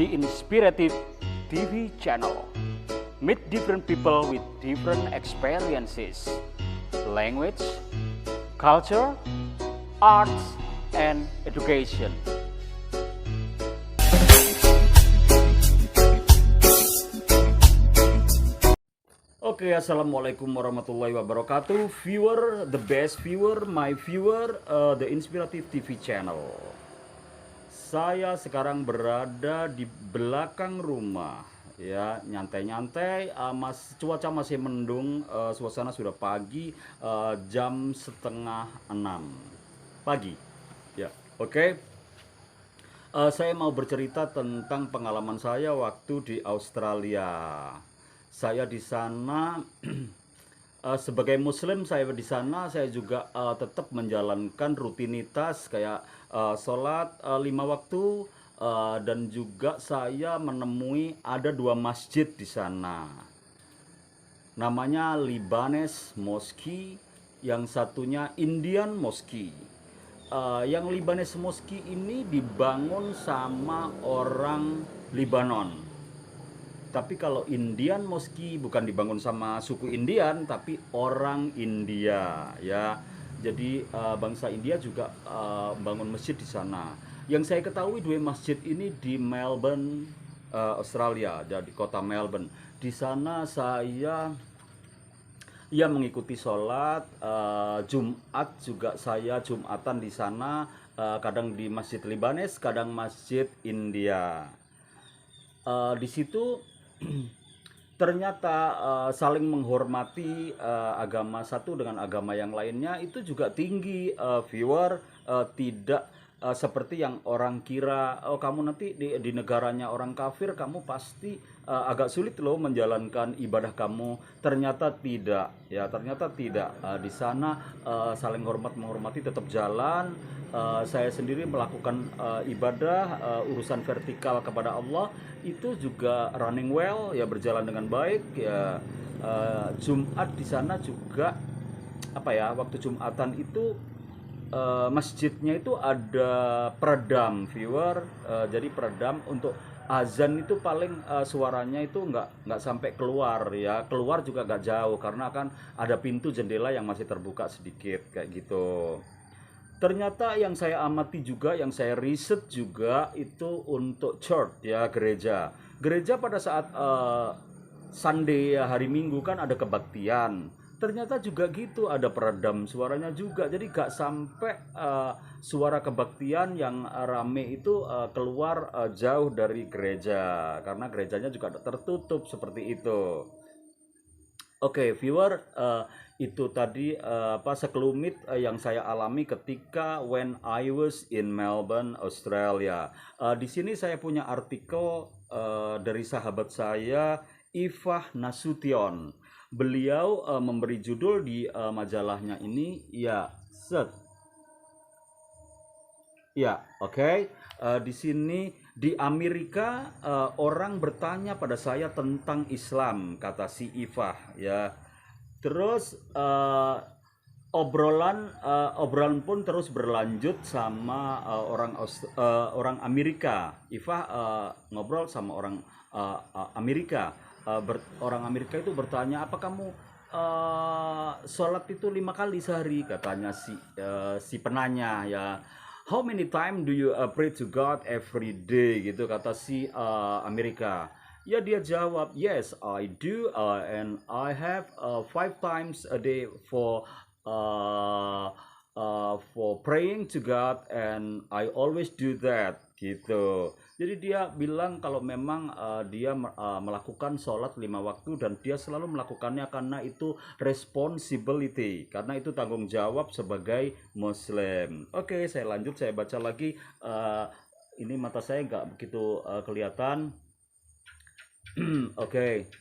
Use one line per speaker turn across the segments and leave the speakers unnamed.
the Inspirative TV channel. Meet different people with different experiences, language, culture, arts, and education. Oke, assalamualaikum warahmatullahi wabarakatuh. Viewer, the best viewer, my viewer, the Inspirative TV channel. Saya sekarang berada di belakang rumah, ya, nyantai-nyantai. Cuaca masih mendung, suasana sudah pagi, jam 5:30 pagi. Ya, oke. Saya mau bercerita tentang pengalaman saya waktu di Australia. Saya di sana sebagai Muslim, saya di sana saya juga tetap menjalankan rutinitas kayak sholat 5 waktu, dan juga saya menemui ada 2 masjid di sana. Namanya Lebanese Mosque, yang satunya Indian Mosque. Yang Lebanese Mosque ini dibangun sama orang Libanon. Tapi kalau Indian Mosque bukan dibangun sama suku Indian, tapi orang India, ya. Jadi bangsa India juga bangun masjid di sana. Yang saya ketahui 2 masjid ini di Melbourne, Australia, di kota Melbourne. Di sana saya mengikuti sholat Jumat, juga saya Jumatan di sana, kadang di Masjid Libanes, kadang Masjid India. Di situ ternyata saling menghormati agama satu dengan agama yang lainnya itu juga tinggi, viewer. Tidak seperti yang orang kira, oh kamu nanti di negaranya orang kafir, kamu pasti agak sulit loh menjalankan ibadah kamu. Ternyata tidak, ya, ternyata tidak. Di sana saling menghormati tetap jalan. Saya sendiri melakukan ibadah, urusan vertikal kepada Allah itu juga running well, ya, berjalan dengan baik, ya. Jumat di sana juga waktu Jumatan itu masjidnya itu ada peredam, viewer. Jadi peredam untuk azan itu paling suaranya itu nggak sampai keluar, ya, keluar juga nggak jauh karena kan ada pintu jendela yang masih terbuka sedikit kayak gitu. Ternyata yang saya amati juga, yang saya riset juga itu untuk church, ya, gereja. Gereja pada saat Sunday, ya, hari Minggu kan ada kebaktian. Ternyata juga gitu, ada peredam suaranya juga. Jadi gak sampai suara kebaktian yang rame itu keluar jauh dari gereja, karena gerejanya juga tertutup seperti itu. Oke, viewer, itu tadi sekelumit yang saya alami ketika when I was in Melbourne, Australia. Di sini saya punya artikel dari sahabat saya, Ifah Nasution. Beliau memberi judul di majalahnya ini, ya, ya, oke. Di sini di Amerika orang bertanya pada saya tentang Islam, kata si Ifah, ya. Terus obrolan pun terus berlanjut sama orang Amerika. Ifah ngobrol sama orang Amerika. Orang Amerika itu bertanya, apa kamu sholat itu 5 kali sehari, katanya si penanya, ya. How many time do you pray to God every day, gitu, kata si Amerika. Ya, dia jawab, yes I do, and I have 5 times a day for praying to God, and I always do that, gitu. Jadi dia bilang kalau memang dia melakukan sholat 5 waktu dan dia selalu melakukannya karena itu responsibility, karena itu tanggung jawab sebagai Muslim. Oke, saya lanjut, saya baca lagi. Ini mata saya nggak begitu kelihatan. Oke.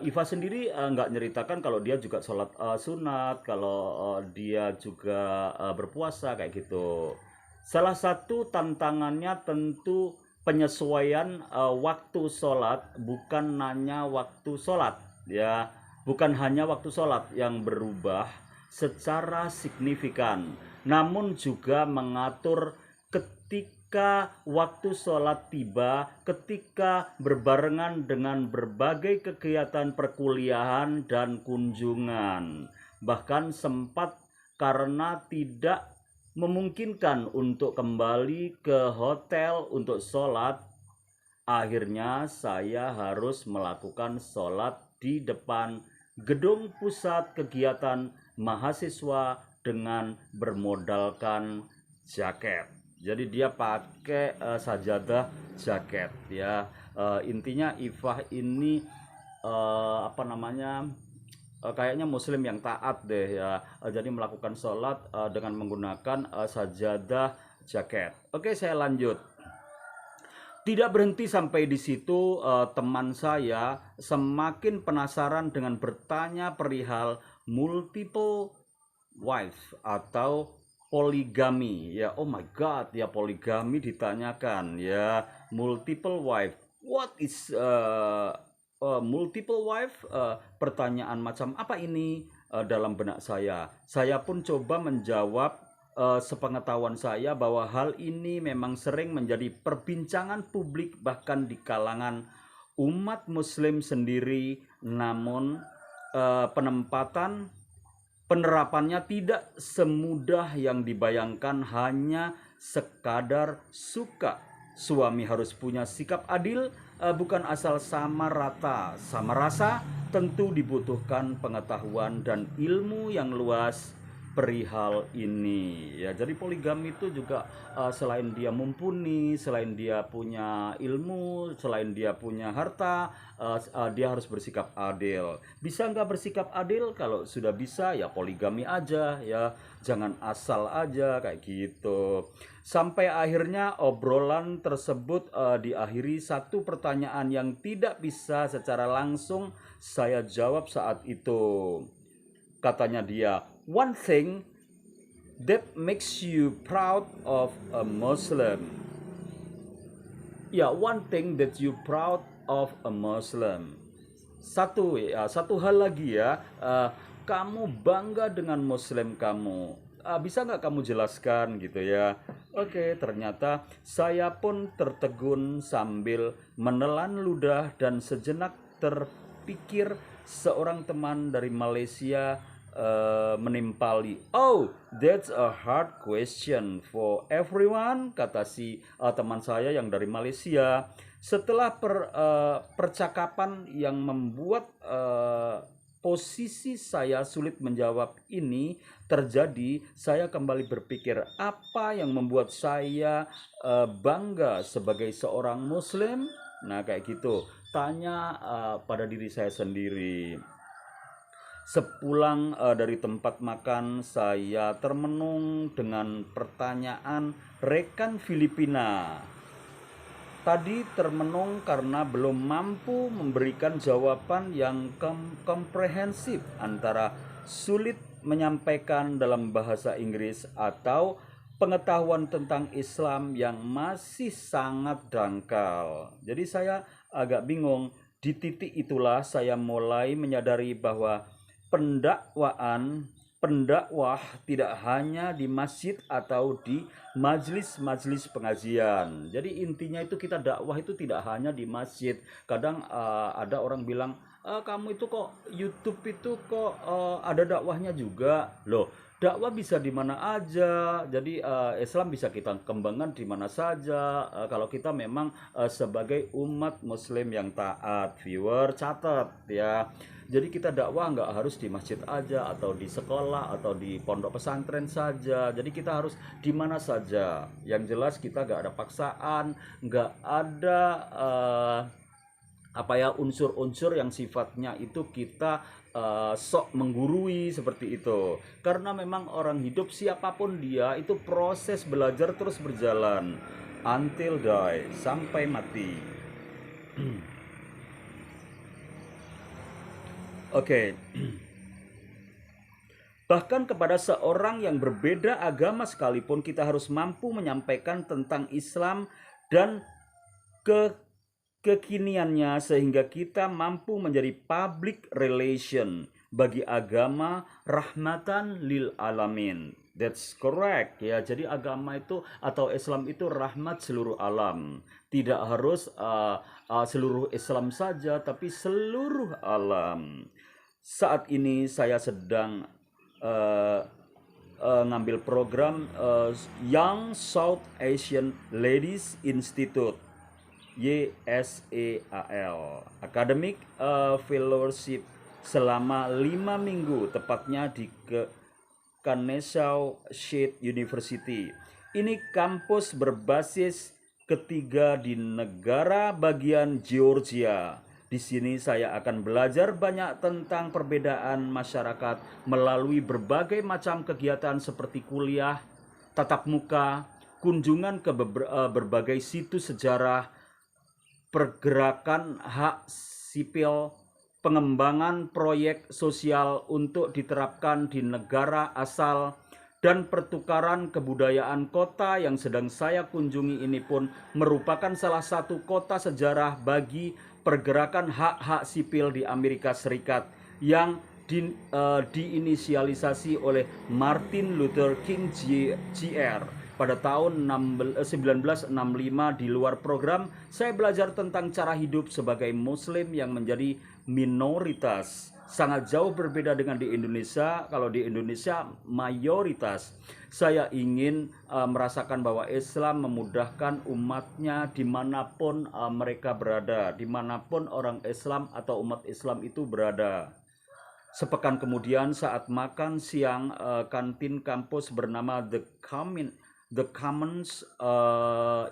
Iva sendiri nggak nyeritakan kalau dia juga sholat sunat, kalau dia juga berpuasa kayak gitu. Salah satu tantangannya tentu penyesuaian waktu sholat, bukan hanya waktu sholat, ya, bukan hanya waktu sholat yang berubah secara signifikan, namun juga mengatur ketika ketika waktu sholat tiba, ketika berbarengan dengan berbagai kegiatan perkuliahan dan kunjungan. Bahkan sempat karena tidak memungkinkan untuk kembali ke hotel untuk sholat, akhirnya saya harus melakukan sholat di depan gedung pusat kegiatan mahasiswa dengan bermodalkan jaket. Jadi dia pakai sajadah jaket ya. Intinya Ifah ini kayaknya muslim yang taat deh ya. Jadi melakukan sholat dengan menggunakan sajadah jaket. Oke, saya lanjut. Tidak berhenti sampai di situ, teman saya semakin penasaran dengan bertanya perihal multiple wife atau poligami ya. Oh my god, ya poligami ditanyakan ya, multiple wife. What is multiple wife? Pertanyaan macam apa ini dalam benak saya. Saya pun coba menjawab sepengetahuan saya bahwa hal ini memang sering menjadi perbincangan publik bahkan di kalangan umat muslim sendiri, namun penerapannya tidak semudah yang dibayangkan. Hanya sekadar suka. Suami harus punya sikap adil, bukan asal sama rata, sama rasa. Tentu dibutuhkan pengetahuan dan ilmu yang luas perihal ini ya. Jadi poligami itu juga selain dia mumpuni, selain dia punya ilmu, selain dia punya harta, dia harus bersikap adil. Bisa nggak bersikap adil? Kalau sudah bisa ya poligami aja ya, jangan asal aja kayak gitu. Sampai akhirnya obrolan tersebut diakhiri satu pertanyaan yang tidak bisa secara langsung saya jawab saat itu. Katanya dia, one thing that makes you proud of a Muslim. Ya, one thing that you proud of a Muslim. Satu hal lagi ya, kamu bangga dengan Muslim kamu. Bisa nggak kamu jelaskan gitu ya? Oke, ternyata saya pun tertegun sambil menelan ludah dan sejenak terpikir seorang teman dari Malaysia menimpali. Oh, that's a hard question for everyone, kata si teman saya yang dari Malaysia. Setelah percakapan yang membuat posisi saya sulit menjawab ini terjadi, saya kembali berpikir apa yang membuat saya bangga sebagai seorang Muslim. Nah kayak gitu, tanya pada diri saya sendiri. Sepulang dari tempat makan, saya termenung dengan pertanyaan rekan Filipina. Tadi termenung karena belum mampu memberikan jawaban yang komprehensif, antara sulit menyampaikan dalam bahasa Inggris atau pengetahuan tentang Islam yang masih sangat dangkal. Jadi saya agak bingung. Di titik itulah saya mulai menyadari bahwa pendakwah tidak hanya di masjid atau di majelis-majelis pengajian. Jadi intinya itu kita dakwah itu tidak hanya di masjid. Kadang ada orang bilang, kamu itu kok YouTube itu kok ada dakwahnya juga. Loh, dakwah bisa di mana aja. Jadi Islam bisa kita kembangkan di mana saja. Kalau kita memang sebagai umat muslim yang taat. Viewer catat ya. Jadi kita dakwah nggak harus di masjid aja, atau di sekolah, atau di pondok pesantren saja. Jadi kita harus di mana saja. Yang jelas kita nggak ada paksaan, nggak ada unsur-unsur yang sifatnya itu kita sok menggurui seperti itu. Karena memang orang hidup siapapun dia itu proses belajar terus berjalan until die, sampai mati. Oke. Bahkan kepada seorang yang berbeda agama sekalipun kita harus mampu menyampaikan tentang Islam dan kekiniannya sehingga kita mampu menjadi public relation bagi agama rahmatan lil alamin. That's correct ya. Jadi agama itu atau Islam itu rahmat seluruh alam. Tidak harus seluruh Islam saja, tapi seluruh alam. Saat ini saya sedang uh, ngambil program Young South Asian Ladies Institute, YSEAL, Academic Fellowship selama 5 minggu, tepatnya di Kennesaw State University. Ini kampus berbasis ketiga di negara bagian Georgia. Di sini saya akan belajar banyak tentang perbedaan masyarakat melalui berbagai macam kegiatan seperti kuliah, tatap muka, kunjungan ke berbagai situs sejarah, pergerakan hak sipil, pengembangan proyek sosial untuk diterapkan di negara asal, dan pertukaran kebudayaan. Kota yang sedang saya kunjungi ini pun merupakan salah satu kota sejarah bagi pergerakan hak-hak sipil di Amerika Serikat yang diinisialisasi oleh Martin Luther King Jr. pada tahun 1965. Di luar program, saya belajar tentang cara hidup sebagai Muslim yang menjadi minoritas. Sangat jauh berbeda dengan di Indonesia. Kalau di Indonesia mayoritas. Saya ingin merasakan bahwa Islam memudahkan umatnya dimanapun mereka berada, dimanapun orang Islam atau umat Islam itu berada. Sepekan kemudian saat makan siang, kantin kampus bernama The Commons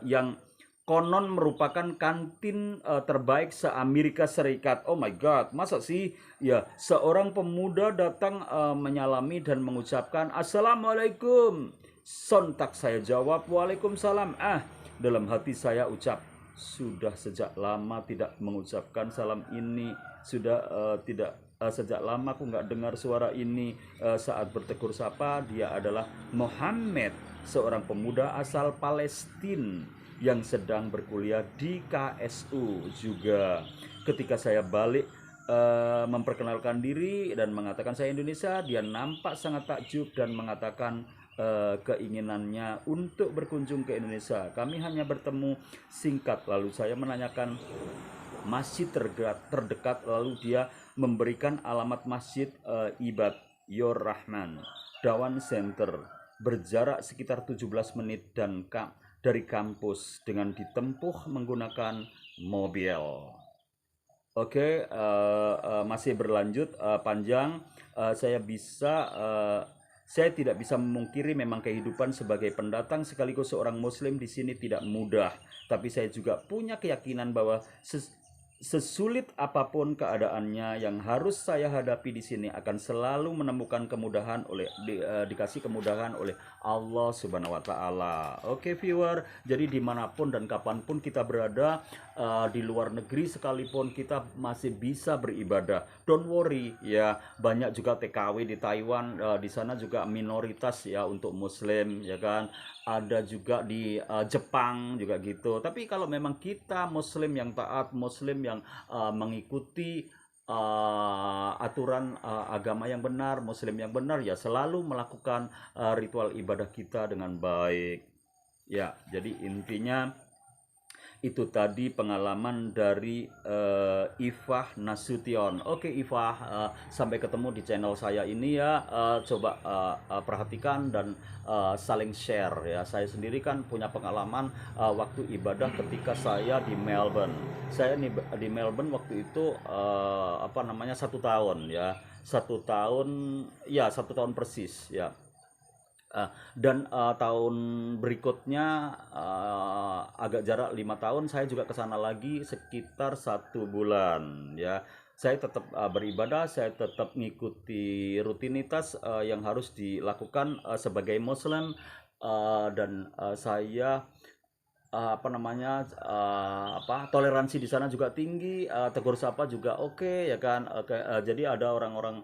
yang konon merupakan kantin terbaik se-Amerika Serikat. Oh my God, masa sih? Ya, seorang pemuda datang menyalami dan mengucapkan Assalamualaikum. Sontak saya jawab Waalaikumsalam. Dalam hati saya ucap, sudah sejak lama tidak mengucapkan salam ini. Sudah tidak sejak lama aku nggak dengar suara ini. Saat bertegur sapa, dia adalah Muhammad, seorang pemuda asal Palestina yang sedang berkuliah di KSU juga. Ketika saya balik memperkenalkan diri dan mengatakan saya Indonesia, dia nampak sangat takjub dan mengatakan keinginannya untuk berkunjung ke Indonesia. Kami hanya bertemu singkat, lalu saya menanyakan masjid terdekat, lalu dia memberikan alamat masjid Ibad Yor Rahman Dawan Center, berjarak sekitar 17 menit dan dari kampus dengan ditempuh menggunakan mobil. Oke, masih berlanjut panjang. Saya tidak bisa memungkiri memang kehidupan sebagai pendatang sekaligus seorang Muslim di sini tidak mudah. Tapi saya juga punya keyakinan bahwa sesulit apapun keadaannya yang harus saya hadapi di sini akan selalu menemukan kemudahan dikasih kemudahan oleh Allah Subhanahu wa taala. Oke viewer, jadi dimanapun dan kapanpun kita berada, di luar negeri sekalipun kita masih bisa beribadah. Don't worry ya, banyak juga TKW di Taiwan, di sana juga minoritas ya untuk Muslim ya kan. Ada juga di Jepang juga gitu. Tapi kalau memang kita Muslim yang taat, Muslim yang mengikuti aturan agama yang benar, Muslim yang benar, ya selalu melakukan ritual ibadah kita dengan baik. Ya, jadi intinya itu tadi pengalaman dari Ifah Nasution. Oke Ifah, sampai ketemu di channel saya ini ya. Coba perhatikan dan saling share ya. Saya sendiri kan punya pengalaman waktu ibadah ketika saya di Melbourne. Saya di Melbourne waktu itu 1 tahun ya. 1 tahun ya, 1 tahun persis ya. Dan tahun berikutnya agak jarak 5 tahun saya juga ke sana lagi sekitar 1 bulan ya. Saya tetap beribadah, saya tetap mengikuti rutinitas yang harus dilakukan sebagai Muslim, dan saya apa namanya, toleransi di sana juga tinggi, tegur sapa juga oke ya kan, jadi ada orang-orang,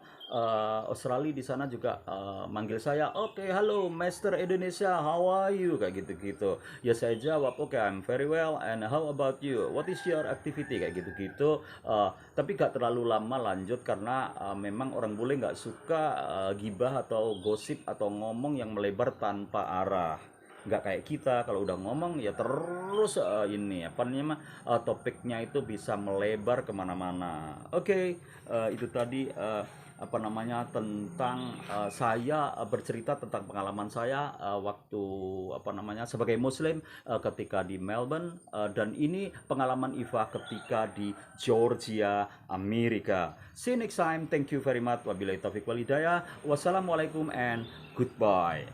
Australia di sana juga, manggil saya, "Oke, halo Mister Indonesia, how are you?" Kayak gitu-gitu. Ya saya jawab, "Oke, I'm very well, and how about you? What is your activity?" Kayak gitu-gitu, tapi gak terlalu lama lanjut karena, memang orang bule nggak suka, gibah atau gosip atau ngomong yang melebar tanpa arah. Nggak kayak kita kalau udah ngomong ya terus, ini apa namanya, topiknya itu bisa melebar kemana-mana. Oke, itu tadi, apa namanya, tentang, saya, bercerita tentang pengalaman saya, waktu apa namanya, sebagai muslim, ketika di Melbourne, dan ini pengalaman Iva ketika di Georgia, Amerika. See you next time, thank you very much, wabillahi taufiq walhidayah, wassalamualaikum and goodbye.